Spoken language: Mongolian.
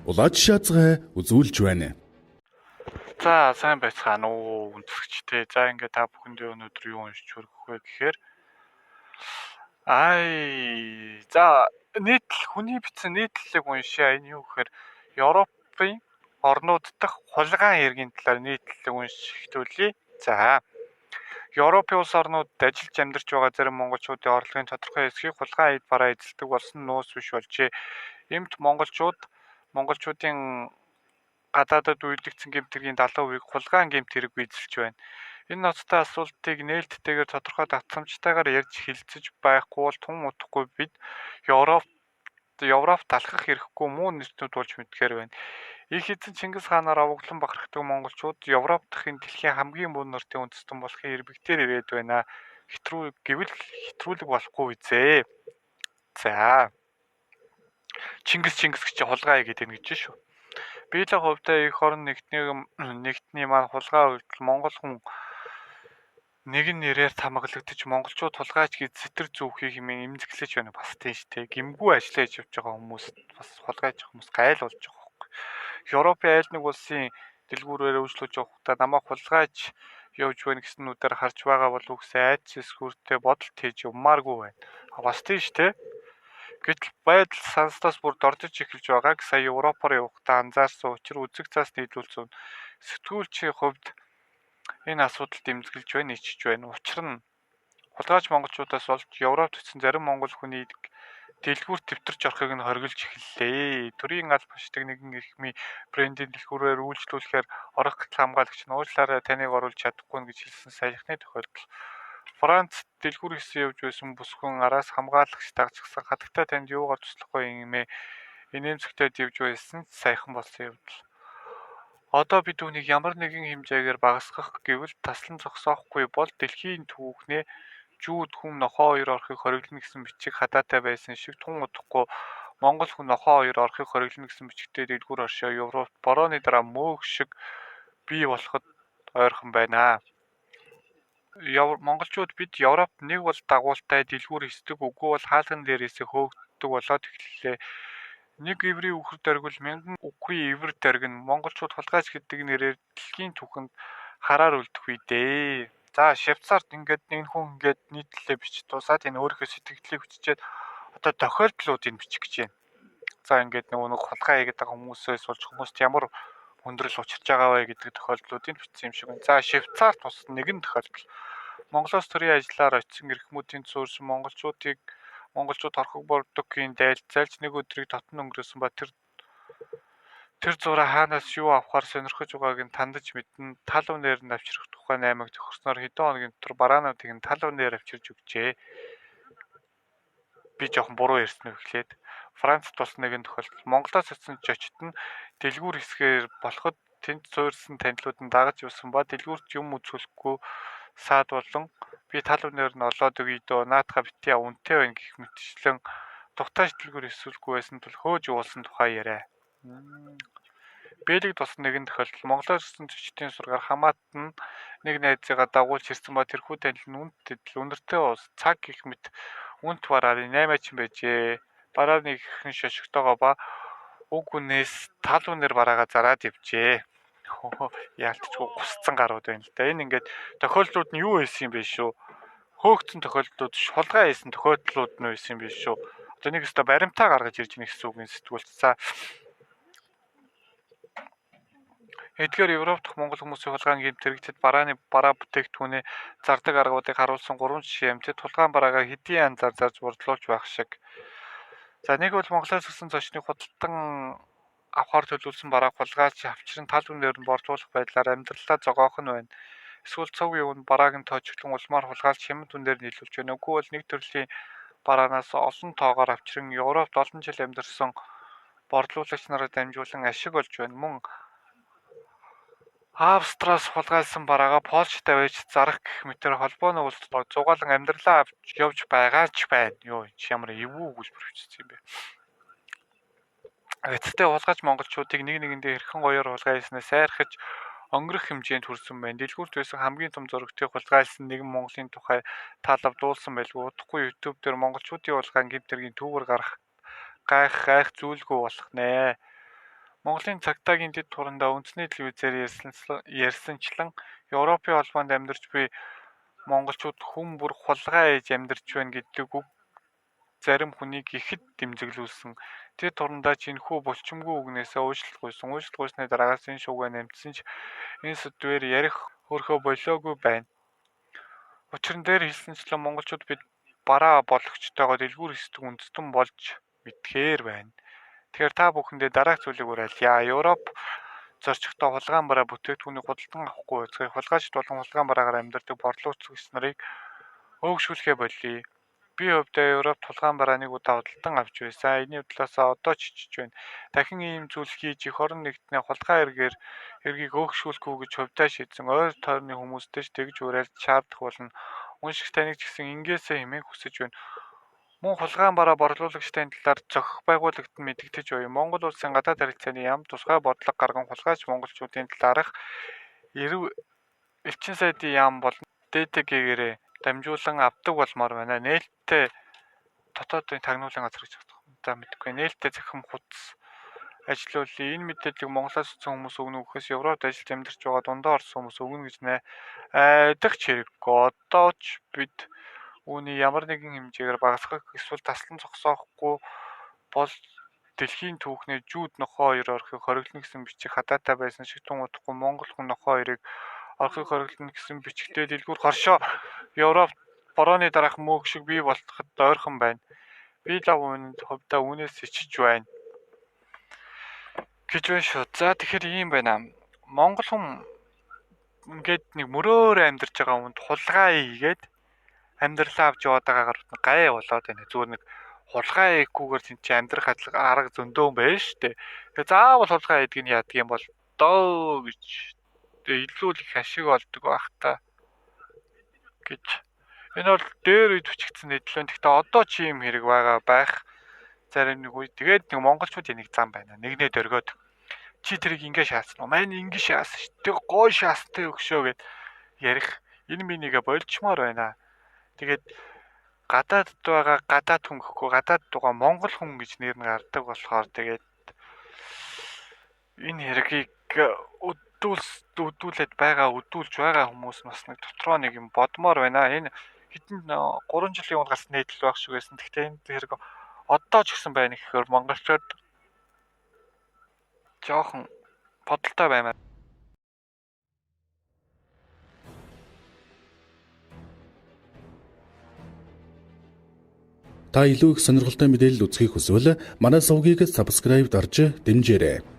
Улааж шаазгай үзүүлж байна. За сайн байцгаана уу үндэсгчтэй. За ингээд та бүхэндээ өнөөдөр юу уншиж хүргэх вэ гэхээр хүний бичсэн нийтлэлийг уншия. Энэ юу гэхээр Европын орнууд дахь хулгайн хэргийн талаар нийтлэлийг уншиж эхлүүлье. За Европын улс орнуудад ажиллаж амьдарч байгаа зарим монголчуудын орлогын тодорхой хэсгийг хулгайн аяд бараа эзэлдэг болсон нуус биш болжээ. Иймд монголчуудын гадаадад үйлдэгдсэн гэмтэргийн 70% хулгайн гэмт хэрэг эзэлж байна. Энэ ноцтой асуултыг нээлттэйгээр тодорхой давтамжтайгаар ярьж хэлэлцэж байхгүй бол тун утгагүй бид Европт алхах эрхгүй муу нэртнүүд болж мэдгээр байна. Их эзэн Чингис хаанаар овоглон бахархдаг монголчууд Европ дахь энэ дэлхийн хамгийн муу нэртийн үндэстэн болохын ирбэгтээр ирээд байна. Хэтрүүлэг болохгүй үзээ. За. Чингис гэж хулгай гэдэг нь гэж шүү. Биелэх хувьдаа эх орон нэгтний маань хулгай үйлдэл монгол хүн нэгэн нэрээр тамгалагдаж монголчууд хулгайч гэж сэтэр зүүхийг хэмээн эмзэглэж байна бас тийм шүү дээ. Гэмгүй ажиллаж явж байгаа хүмүүс бас хулгайч хүмүүс гайл болж байгаа байхгүй. Европын айл нэг улсын дэлгүүрээр үйлчлүүлж явахдаа намайг хулгайч явж байна гэснүүдээр харж байгаа бол үгсээ айц эсгүүртэй бодолт хийж юммааргүй байна. Бас тийм шүү дээ. Гэтэл байдал санснаас бүр дордож эхэлж байгааг сая Европоор явахдаа анзаарсан учраас үзэг цаас нийлүүлсэн. Сэтгүүлчийн хувьд энэ асуудалд эмзэглэж байна, ичж байна. Учир нь хулгайч монголчуудаас болж Европт очсон зарим монгол хүний дэлгүүрт тэмтэрч орохыг нь хориглож эхэллээ. Төрийн аль башдаг нэгэн эрхмийн брендийн дэлгүүрээр үйлчлүүлэхээр орох гал хамгаалагч нь уучлаарай таныг оруулж чадахгүй гэж хэлсэн саяхны тохиолдол. Франц дэлгүүр хийсэн явж байсан бүсгүйн араас хамгаалагч дагчихсан хатагтай танд юугаар туслах вэ гэмээ инээмсэгтэй дивж байсан саяхан болсон явдал. Одоо бид үүнийг ямар нэгэн хэмжээгээр багасгах гэвэл таслан зогсоохгүй бол дэлхийн түүхнээ жүүд хүн нохоо хоёр орохыг хориглоно гэсэн бичиг хадаатай байсан шиг тун удахгүй монгол хүн нохоо хоёр орохыг хориглоно гэсэн бичигтэй дэлгүүр оршоо Европт борооны дараа мөөх шиг бий болоход ойрхон байна. Монголчууд бид Европт нэг бол дагуултай дэлгүүр хийсдэг үгүй бол хаалган дээрээсээ хөөгддөг болоод эхэллээ. Нэг иврийн үхэр дөргөл мянган үгүй ивэр дөргөн монголчууд хулгайч гэдэг нэрээр дэлхийн түүхэнд хараар үлдэх үе дээ. За Швейцарт ингээд нэг хүн ингээд нийтлэлээ бичиж дуусаад энэ өөрийнхөө сэтгэлдлийг хүчихэд одоо тохиолдлуудыг бичих гэж байна. За ингээд нэг хулгай хийгээд байгаа хүмүүсээс болж хүмүүст ямар хүндрэл учирч байгаа вэ гэдэг тохиолдлуудыг бичсэн юм шиг байна. За Швейцарт бас нэгэн тохиолдол Монголоос төрийн ажиллаар очсон эрхмүүдийн суурьсан монголчууд орхиг бордоггийн дайлцаалж нэг өдрийг дотн өнгөрөөсөн ба тэр зураа хаанаас юу авахар сонирхож байгааг нь тандаж мэднэ. Тал үнээр нь авчрах тухай наймаг тохирсноор хэдэн хоногийн дотор бараануудыг нь тал үнээр авчирж өгчээ. Би жоохон буруу ярьсан үг хэлээд. Францд бас нэгэн тохиолдол Монголоос очсон жочид нь дэлгүүр хэсгээр болоход тэнд суурьсан танилуд нь дагаж явсан ба дэлгүүрт юм үзүүлэхгүй саад болон би тал үнээр нь олоод өгье дөө наатаха битгий үнэтэй байна гэх мэтчлэн тухтааж дэлгүүр эсвэл байсан тул хөөж уулсан тухай яриа. Бэлэгд бас нэгэн тохиолдол Монголоор ирсэн зочдын сургаар хамаат нь нэг найзыгаа дагуулж ирсэн ба тэрхүү танил нь үнэртэй ус цаг гэх мэт үнт бараар 8 ч байжээ. Барааны ихэнх шошигтойгоо ба уг үнээс тал үнээр бараага зараад явжээ. Яалтчгүй гусцсан гарууд байна л да. Энэ ингээд тохиолдлууд нь юу байсан юм бэ шүү? Хөөгцөн тохиолдлууд, хулгай хийсэн тохиолдлууд нь байсан юм биш шүү. Одоо нэг өстө баримтаа гаргаж ирж байгаа гэсэн үг юм сэтгүүлч. За. Эдгээр Европ дахь монгол хүмүүсийн хулгайн гэмт хэрэгтэд бараа бүтээгдэхүүнээ зардаг аргуудыг харуулсан 3 жишээ амьтад хулгайн бараагаа хэдийн анзаар зарж борлуулж байх шиг. За нэг бол Монголоос ирсэн зочныг худалдан авахар төлөвлөсөн барааг хулгайч авчран тал үнээр нь борлуулах байдлаар амьдралаа зогоох нь байна. Эсвэл цог юунд барааг нь тоочглон улмаар хулгайлж хямд үнээр нийлүүлж байна. Үгүй бол нэг төрлийн бараанаас олон тоогоор авчран Европт олон жил амьдарсан борлуулагч нараа дамжуулан ашиг олж байна. Мөн Австраас хулгайлсан бараагаа Польштой байж зарах гэх мэтээр холбооны улсад зугаалan амьдралаа авч явж байгаа ч байна. Юу ямар эвгүй өгүүлбэр бичсэн юм бэ? Гэвч хулгайч монголчуудыг нэг нэгэндээ хэрхэн гоёор хулгай хийснээр сайрхаж өнгөрөх хэмжээнд хүрсэн байна. Дэлгүүрт байсан хамгийн том зурагтыг хулгайлсан нэгэн Монголын тухай таалавдуулсан байлгүй. Удахгүй YouTube дээр монголчуудын хулгайн гэмт хэргийн түүгээр гарах гайх зүйлгүй болох нэ. Монголын цагтаагийн дэд турандаа үндэсний телевизээр ярьсанчлан Европын холбоонд амьдарч буй монголчууд хүн бүр хулгай ээж амьдарч байна гэдэг үг зарим хүнийг ихэд дэмжиглүүлсэн. Тэд турандаа чинхүү булчимгүй үгнээсээ уучлалт гуйсан. Уучлалт гуйсны дараагаас энэ шуугаа нэмсэн ч энэ сэдвээр ярих хөрхөө болоогүй байна. Учир нь дээр хэлсэнчлэн монголчууд бид бараа болгочтойгоо дэлгүүр хэсдэг үндэстэн болж мэдхээр байна. Тэгэхээр та бүхэндээ дараах зүйлийг уриалъя. Европ зорчигтой хулгаан бараа бүтээгдэхүүнийг худалдан авахгүй байцгаая. Хулгайчид болон хулгаан бараагаар амьдардаг борлуулагч нарыг өөгшүүлэхэ болъё. Би хувьдаа Европт хулгаан бараа нэг удаа худалдан авч байсан. Энэний талаасаа одоо ч ичж байна. Дахин ийм зүйл хийж эх орон нэгтнээ хулгай эргийг өөгшүүлэхгүй гэж хувьдаа шийдсэн. Ойр тойрны хүмүүстэй ч тэгж уриалж шаардах болно. Уншигч таныг ч гэсэн ингээсээ хэмээн хүсэж байна. Мөн хулгаан бараа борлуулагчдын талаар зохих байгууллагад мэдэгдэж буй Монгол улсын гадаад харилцааны яам тусгай бодлого гарган хулгайч монголчуудын талаарх элчин сайдын яам болон ДТГ-гээрээ дамжуулан авдаг болмоор байна. Нээлттэй дотоодын тагнуулын газар гэж бодох. Мэдгүй. Нээлттэй захим хуудас ажиллуулъя. Энэ мэдээллийг Монголоос утсан хүмүүс өгнө үхээс Европт ажиллаж амьдарч байгаа дундаа орсон хүмүүс өгнө гэж найдах хэрэггүй. Одоо ч бид үүний ямар нэгэн хэмжээгээр багасгах эсвэл таслан зогсоохгүй бол дэлхийн түүхний жүүд нохоо хоёр орохыг хориглоно гэсэн бичих хадаатай байсан шиг тун удахгүй Монгол хүн нохоо хоёрыг орохыг хориглоно гэсэн бичгтээ дэлгүүр хоршоо Европ борооны дараах мөөг шиг бий болоход ойрхон байна. Би лав хувьдаа үүнээс ичж байна. Гэж байна шүү. За тэгэхээр ийм байна. Монгол хүн ингээд нэг мөрөөр амьдарч байгаа хүнд хулгай хийгээд амьдралаа авч яваад байгаагаар гай болоод байна. Зүгээр нэг хулгай хийхгүйгээр тийм чи амьдрах арга зөндөө байна шүү дээ. Тэгээ заавал хулгай хийдэг нь яадаг юм бол доо гэж илүү их ашиг олдог байх та гэж. Энэ бол дээр үед бичигдсэн нийтлэн. Гэхдээ одоо чи юм хэрэг байгаа байх. Зарим нэг үе тэгээд нэг монголчуудын нэг зам байна. Нэгнээ дөргөөд чи тэрийг ингэ шаасан уу? Маань ингэ шаасан шүү. Тэг гой шаастай өгшөө гэд ярих. Энэ минийгээ болчмоор байна. Тэгээд гадаадд байгаа гадаад хүн гэхгүй гадаад байгаа монгол хүн гэж нэр нь гардаг болохоор тэгээд энэ хэргийг өдүүлж байгаа хүмүүс бас нэг дотроо нэг юм бодмоор байна. Энэ хэдэн 3 жилийн өмнө гарсан нийтлэл байх шиг байсан. Гэхдээ энэ хэрэг одоо ч гэсэн байна гэхээр монголчууд жоохон бодолтой баймаар. Та илүү их сонирхолтой мэдээлэл үзхийг хүсвэл манай сувгийг subscribe дарж дэмжээрэй.